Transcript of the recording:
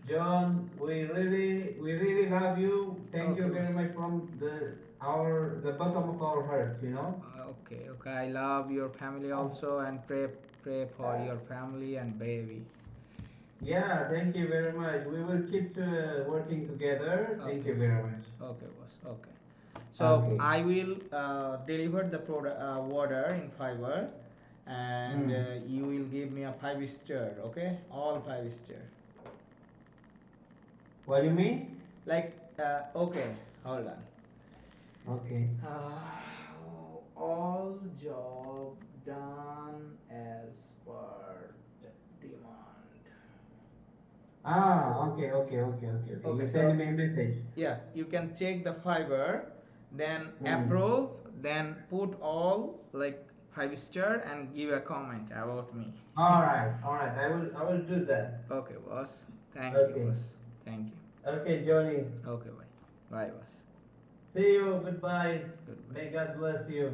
John, we really love you. Thank Okay, you very boss. much from the bottom of our heart, you know? Okay, okay. I love your family also, and pray for your family and baby. Yeah, thank you very much. We will keep working together. Thank Okay, you very much. okay, boss. Okay. So Okay. I will deliver the product order in Fiverr, and Mm. you will give me a 5 star. Okay, all 5 star. What do you mean? Like okay, hold on. Okay. All job done as per demand. Okay. Okay, You so send me a message. yeah, you can check the Fiverr, then Mm. approve, then put all like 5 star and give a comment about me. All right. I will do that. Okay, boss. Thank you, Okay. boss. Thank you. Okay, Johnny. Okay, bye. Bye, boss. See you. Goodbye. Goodbye. May God bless you.